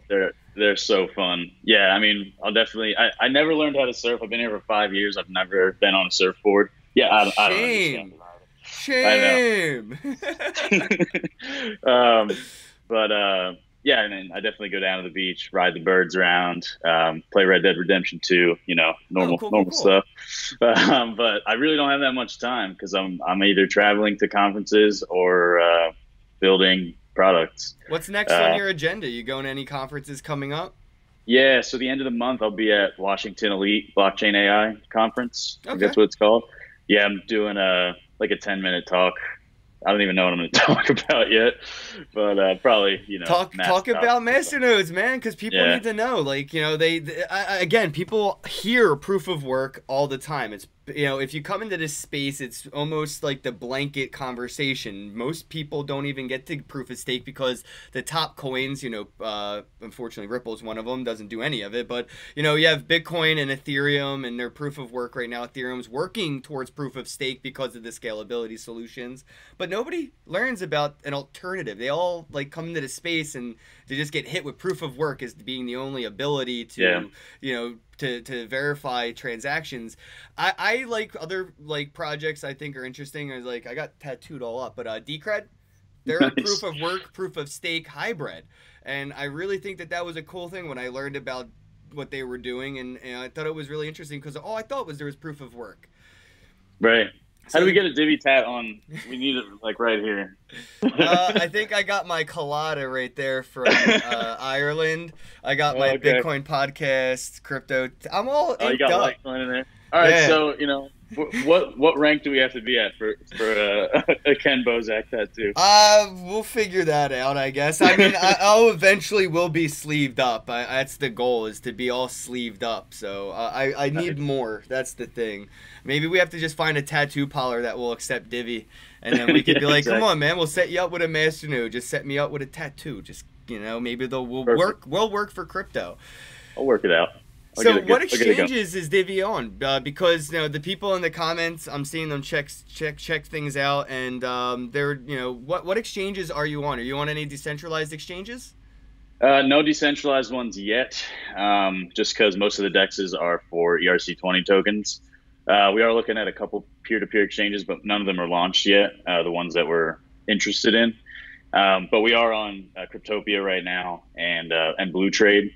They're so fun. Yeah, I mean, I'll definitely. I never learned how to surf. I've been here for 5 years. I've never been on a surfboard. Yeah, I don't understand. Shame. But yeah, and then I definitely go down to the beach, ride the birds around, play Red Dead Redemption 2. Oh, Normal cool. stuff. But I really don't have that much time because I'm either traveling to conferences or building products. What's next on your agenda? You going to any conferences coming up? Yeah, so the end of the month I'll be at Washington Elite Blockchain AI conference. I think Okay. that's what it's called. Yeah, I'm doing a 10-minute talk. I don't even know what I'm going to talk about yet, but probably Talk about masternodes, man, because people Yeah. need to know. Like, again, people hear proof of work all the time. It's if you come into this space, it's almost like the blanket conversation. Most people don't even get to proof of stake because the top coins, unfortunately, Ripple's one of them, doesn't do any of it. But you have Bitcoin and Ethereum, and their proof of work right now. Ethereum's working towards proof of stake because of the scalability solutions, but nobody learns about an alternative. They all like come into the space and they just get hit with proof of work as being the only ability to to verify transactions. I like other like projects I think are interesting. I got tattooed all up, but Decred, they're a Nice. proof of work, proof of stake hybrid, and I really think that was a cool thing when I learned about what they were doing, and I thought it was really interesting because all I thought was there was proof of work. Right. How So do we get a Divi tat on? We need it like right here. I think I got my colada right there from Ireland. I got my Okay. Bitcoin podcast, crypto. I'm all Oh, you inked got up. Litecoin in there. All right, Yeah. so what rank do we have to be at for a Ken Bozak tattoo? We'll figure that out, I guess. I mean, I'll eventually will be sleeved up. That's the goal, is to be all sleeved up. So I need more. That's the thing. Maybe we have to just find a tattoo parlor that will accept Divi, and then we could be Yeah, like, exactly. come on, man, we'll set you up with a masternode. Just set me up with a tattoo. Just maybe we'll Perfect. work for crypto. I'll work it out. I'll So get it what I'll get it going. exchanges is Divi on? Because the people in the comments, I'm seeing them check things out, and they're what exchanges are you on? Are you on any decentralized exchanges? No decentralized ones yet, just because most of the dexes are for ERC20 tokens. We are looking at a couple peer-to-peer exchanges, but none of them are launched yet, the ones that we're interested in. But we are on Cryptopia right now and Blue Trade.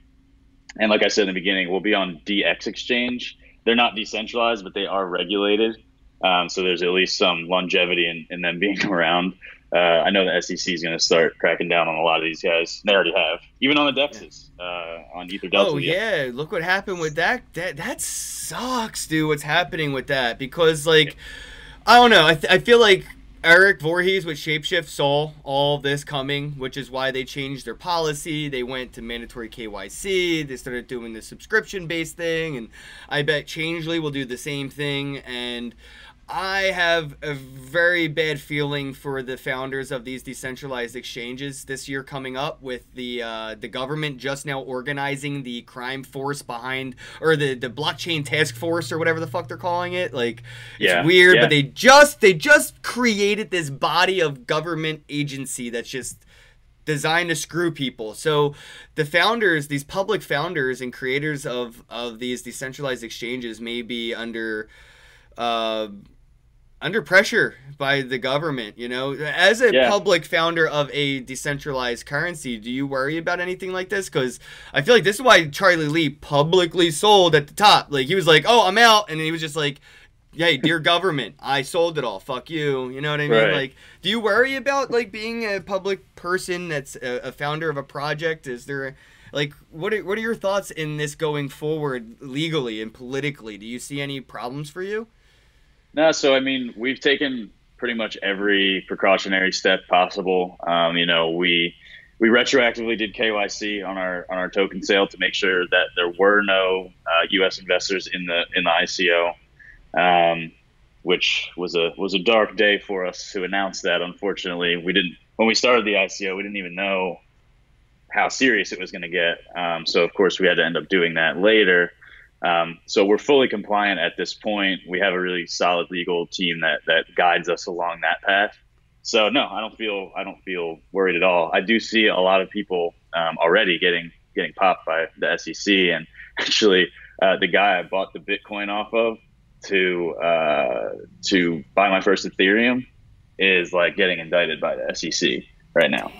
And like I said in the beginning, we'll be on DX Exchange. They're not decentralized, but they are regulated. So there's at least some longevity in them being around. I know the SEC is going to start cracking down on a lot of these guys. They already have, even on the Yeah. Dexes, on Ether Oh Delta. Yeah, yeah, look what happened with that. That sucks, dude. What's happening with that? Because like, I don't know. I feel like Eric Voorhees with Shapeshift saw all this coming, which is why they changed their policy. They went to mandatory KYC. They started doing the subscription based thing, and I bet Changely will do the same thing. And I have a very bad feeling for the founders of these decentralized exchanges this year coming up, with the government just now organizing the crime force behind, or the blockchain task force, or whatever the fuck they're calling it. Like, it's yeah, weird, but yeah, they just created this body of government agency that's just designed to screw people. So the founders, these public founders and creators of these decentralized exchanges, may be uh, under pressure by the government. As a yeah. public founder of a decentralized currency, do you worry about anything like this? Because I feel like this is why Charlie Lee publicly sold at the top. Like, he was like, oh, I'm out, and he was just like, hey, dear government, I sold it all, fuck you. You know what I mean? Right. Like, do you worry about like being a public person that's a founder of a project? Is there like, what are your thoughts in this going forward, legally and politically? Do you see any problems for you? No, so I mean, we've taken pretty much every precautionary step possible. We retroactively did KYC on our token sale to make sure that there were no U.S. investors in the ICO, which was a dark day for us to announce that. Unfortunately, we didn't when we started the ICO, we didn't even know how serious it was going to get. So of course, we had to end up doing that later. So we're fully compliant at this point. We have a really solid legal team that guides us along that path. So no, I don't feel worried at all. I do see a lot of people already getting popped by the SEC, and actually, the guy I bought the Bitcoin off of to buy my first Ethereum is like getting indicted by the SEC right now.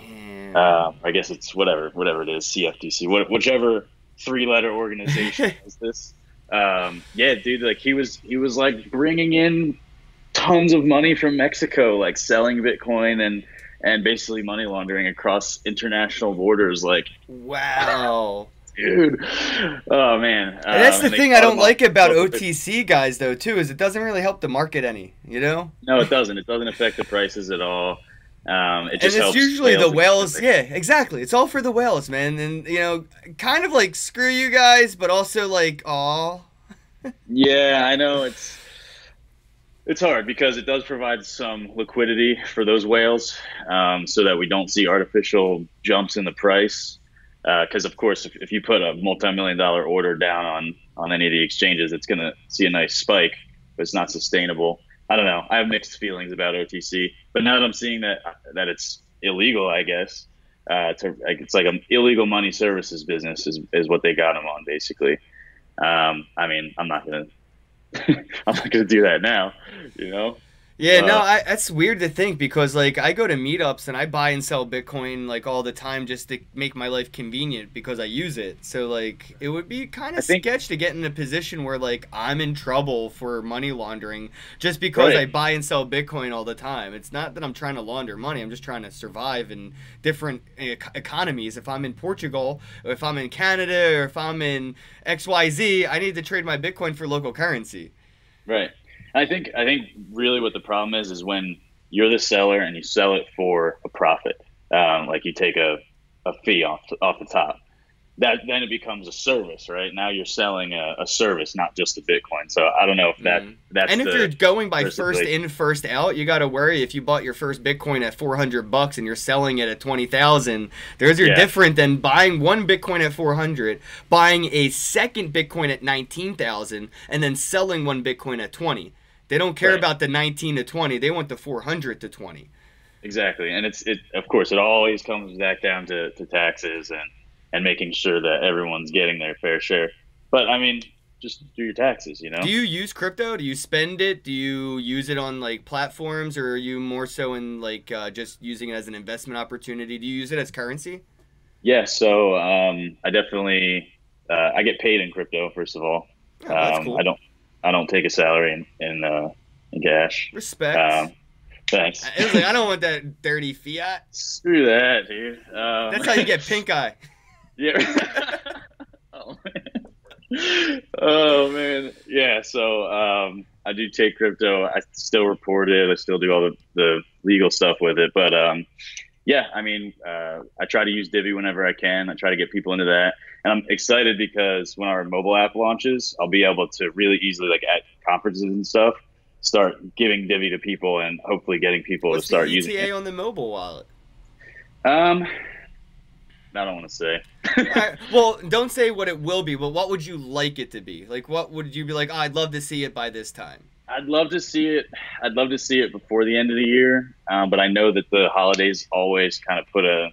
Damn. I guess it's whatever it is, CFTC, whichever three-letter organization is this. Yeah, dude, like he was like bringing in tons of money from Mexico, like selling Bitcoin and basically money laundering across international borders. Like, Wow. dude, oh man. And that's the And they thing I caught don't him off like about off the bit. OTC guys, though, too, is it doesn't really help the market any, you know? No, it doesn't. It doesn't affect the prices at all. It And just it's helps usually the whales whales. accumulate. Yeah, exactly. It's all for the whales, man. And, kind of like screw you guys, but also like, aw. Yeah, I know it's hard because it does provide some liquidity for those whales, so that we don't see artificial jumps in the price. Because of course, if you put a multi-million dollar order down on any of the exchanges, it's going to see a nice spike, but it's not sustainable. I don't know. I have mixed feelings about OTC, but now that I'm seeing that it's illegal, I guess, it's like an illegal money services business is what they got them on basically. I mean, I'm not gonna I'm not gonna do that now, you know. Yeah, no, Uh, that's weird to think, because like I go to meetups and I buy and sell Bitcoin like all the time just to make my life convenient because I use it. So like it would be kind I of think sketch to get in a position where like I'm in trouble for money laundering just because I right, buy and sell Bitcoin all the time. It's not that I'm trying to launder money. I'm just trying to survive in different economies. If I'm in Portugal, or if I'm in Canada, or if I'm in XYZ, I need to trade my Bitcoin for local currency. right. I think really what the problem is when you're the seller and you sell it for a profit, like you take a fee off the top. That then it becomes a service, right? Now you're selling a service, not just a Bitcoin. So I don't know if Mm. that's And if you're the going by first first situation. in, first out, you got to worry if you bought your first Bitcoin at 400 bucks and you're selling it at 20,000. There's your Yeah, different than buying one Bitcoin at 400, buying a second Bitcoin at 19,000, and then selling one Bitcoin at 20. They don't care right. about the 19 to 20. They want the 400 to 20. Exactly, and it of course it always comes back down to taxes and making sure that everyone's getting their fair share. But I mean, just do your taxes, you Do know? you use crypto? Do you spend it? Do you use it on like platforms, or are you more so in like just using it as an investment opportunity? Do you use it as currency? Yeah. So I definitely I get paid in crypto first of all. Oh, that's I cool. don't take a salary in in cash. Respect. Thanks. It was like, I don't want that dirty fiat. Screw that, dude. That's how you get pink eye. Yeah. Oh man. Oh man. Yeah. So I do take crypto. I still report it. I still do all the legal stuff with it. But yeah, I mean, I try to use Divi whenever I can. I try to get people into that. And I'm excited because when our mobile app launches, I'll be able to really easily, like at conferences and stuff, start giving Divi to people and hopefully getting people What's to start the using ETA it. on the mobile wallet? I don't want to say. All right. Well, don't say what it will be, but what would you like it to be? Like, what would you be like, oh, I'd love to see it by this time? I'd love to see it. I'd love to see it before the end of the year, but I know that the holidays always kind of put a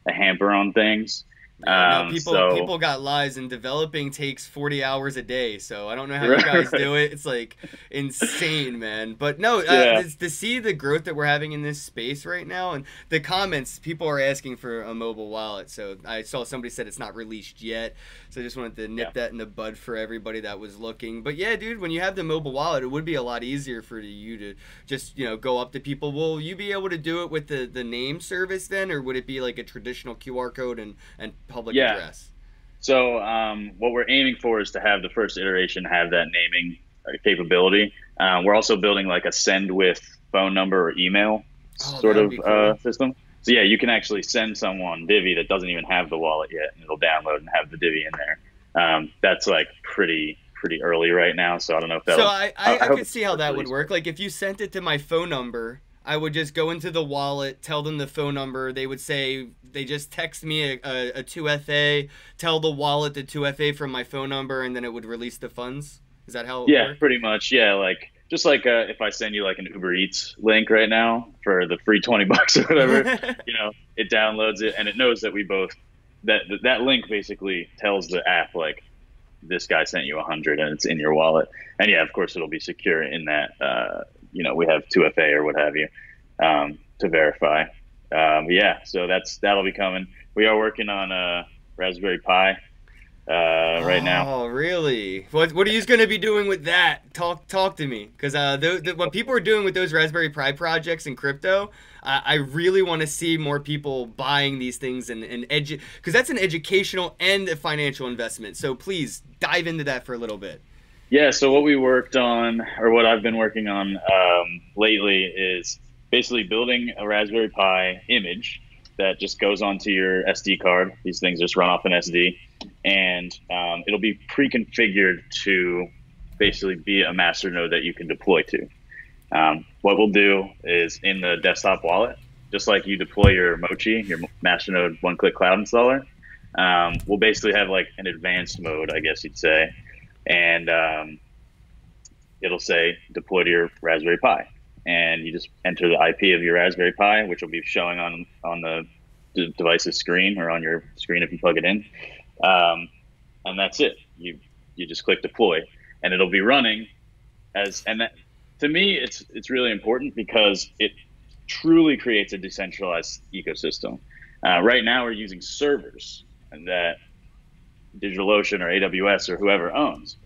hamper on things. Yeah, no, So people got lives, and developing takes 40 hours a day. So I don't know how you right, guys right. do it. It's like insane, man. But no, Yeah, to see the growth that we're having in this space right now, and the comments, people are asking for a mobile wallet. So I saw somebody said it's not released yet. So I just wanted to nip that in the bud for everybody that was looking. But yeah, dude, when you have the mobile wallet, it would be a lot easier for you to just, go up to people. Will you be able to do it with the name service then, or would it be like a traditional QR code and public yeah. address? So what we're aiming for is to have the first iteration have that naming capability. We're also building like a send with phone number or email Oh, sort that would of be cool. system. So yeah, you can actually send someone Divi that doesn't even have the wallet yet, and it'll download and have the Divi in there. That's like pretty early right now, so I don't know if So that'll. I Hope could it's see how that would released. work. Like if you sent it to my phone number, I would just go into the wallet, tell them the phone number. They would say they just text me a 2FA, tell the wallet the 2FA from my phone number, and then it would release the funds. Is that how it would Yeah, work? pretty much. Yeah, like just like if I send you like an Uber Eats link right now for the free 20 bucks or whatever, it downloads it and it knows that we both that link basically tells the app like this guy sent you 100 and it's in your wallet. And yeah, of course it'll be secure in that we have 2FA or what have you to verify. Yeah, so that'll be coming. We are working on Raspberry Pi right now. Oh, really? What are you going to be doing with that? Talk to me, because what people are doing with those Raspberry Pi projects in crypto, I really want to see more people buying these things and because that's an educational and a financial investment. So please dive into that for a little bit. Yeah, so what we worked on, or what I've been working on lately, is basically building a Raspberry Pi image that just goes onto your SD card. These things just run off an SD, and it'll be pre-configured to basically be a master node that you can deploy to. What we'll do is in the desktop wallet, just like you deploy your Mochi, your Masternode one-click cloud installer, we'll basically have like an advanced mode, I guess you'd say, and it'll say deploy to your Raspberry Pi, and you just enter the IP of your Raspberry Pi, which will be showing on the device's screen or on your screen if you plug it in, and that's it. You just click deploy, and it'll be running that. To me, it's really important because it truly creates a decentralized ecosystem. Right now, we're using servers that DigitalOcean or AWS or whoever owns.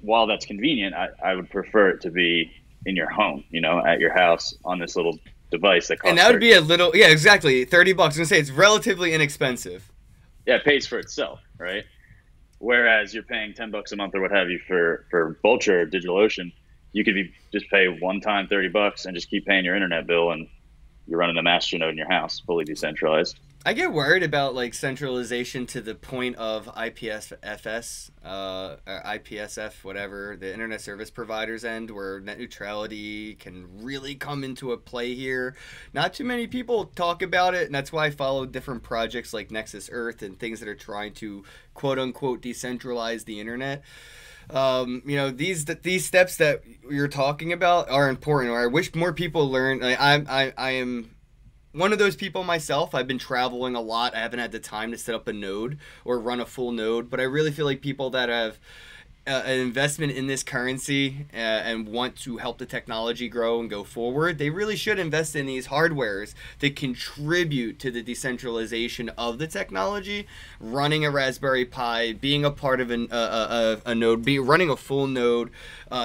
While that's convenient, I would prefer it to be in your home, at your house on this little device that costs. And that would be a little, yeah, exactly, $30. I'm gonna say it's relatively inexpensive. Yeah, it pays for itself, right? Whereas you're paying $10 a month or what have you for Vultr or DigitalOcean, you could just pay one time $30 and just keep paying your internet bill, and you're running a master node in your house, fully decentralized. I get worried about like centralization to the point of IPSFS, or IPSF, whatever, the internet service providers end, where net neutrality can really come into a play here. Not too many people talk about it, and that's why I follow different projects like Nexus Earth and things that are trying to quote unquote decentralize the internet. These steps that you're talking about are important, or I wish more people learn. I am one of those people myself. I've been traveling a lot. I haven't had the time to set up a node or run a full node, but I really feel like people that have an investment in this currency and want to help the technology grow and go forward, they really should invest in these hardwares that contribute to the decentralization of the technology. Running a Raspberry Pi, being a part of a node, running a full node,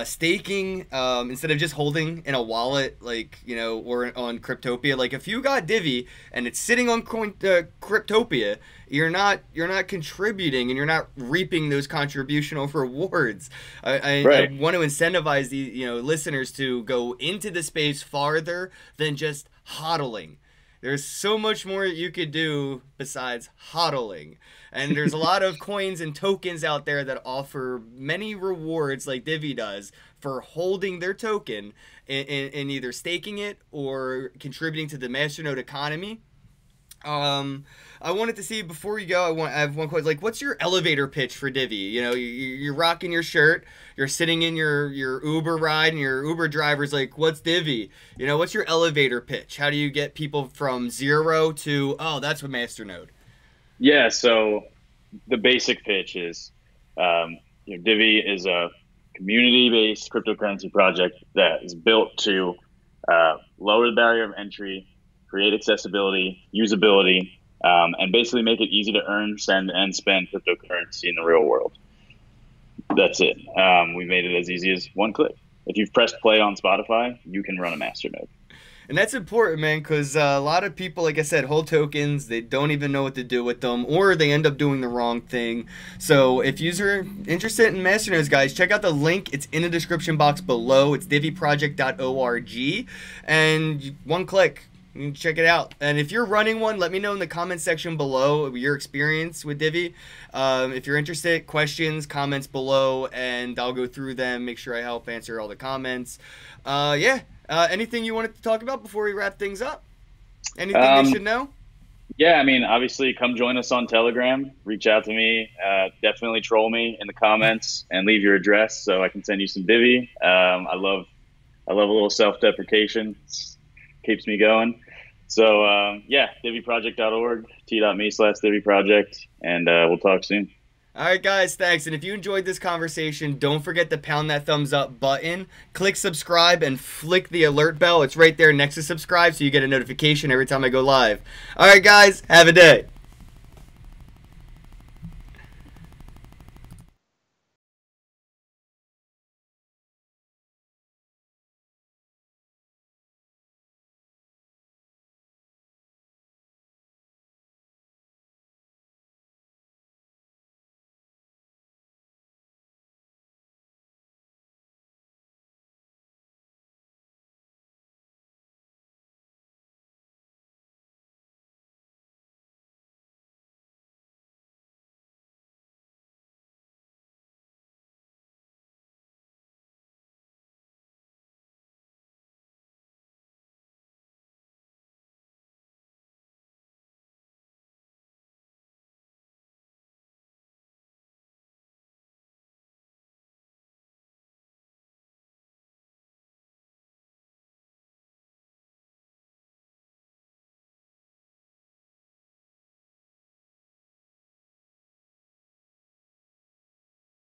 staking instead of just holding in a wallet, like, you know, or on Cryptopia. Like, if you got Divi and it's sitting on Cryptopia, you're not contributing and you're not reaping those contributional rewards. I want to incentivize the, you know, listeners to go into the space farther than just hodling. There's so much more you could do besides hodling. And there's a lot of coins and tokens out there that offer many rewards, like Divi does, for holding their token and either staking it or contributing to the masternode economy. I wanted to see, before you go, I have one question. Like, what's your elevator pitch for Divi? You know, you're rocking your shirt, you're sitting in your Uber ride, and your Uber driver's like, what's Divi? You know, what's your elevator pitch? How do you get people from 0 to, oh, that's a masternode? Yeah, so the basic pitch is, you know, Divi is a community-based cryptocurrency project that is built to lower the barrier of entry, create accessibility, usability, and basically make it easy to earn, send, and spend cryptocurrency in the real world. That's it. We made it as easy as one click. If you've pressed play on Spotify, you can run a masternode. And that's important, man, because a lot of people, like I said, hold tokens. They don't even know what to do with them, or they end up doing the wrong thing. So if you're interested in masternodes, guys, check out the link. It's in the description box below. It's diviproject.org. And one click. You can check it out. And if you're running one, let me know in the comment section below your experience with Divi. If you're interested, questions, comments below, and I'll go through them, make sure I help answer all the comments. Anything you wanted to talk about before we wrap things up? Anything they should know? Yeah, I mean, obviously, come join us on Telegram. Reach out to me. Definitely troll me in the comments and leave your address so I can send you some Divi. I love a little self-deprecation. Keeps me going. So, yeah, diviproject.org, t.me/diviproject, and we'll talk soon. All right, guys, thanks. And if you enjoyed this conversation, don't forget to pound that thumbs up button, click subscribe, and flick the alert bell. It's right there next to subscribe so you get a notification every time I go live. All right, guys, have a day.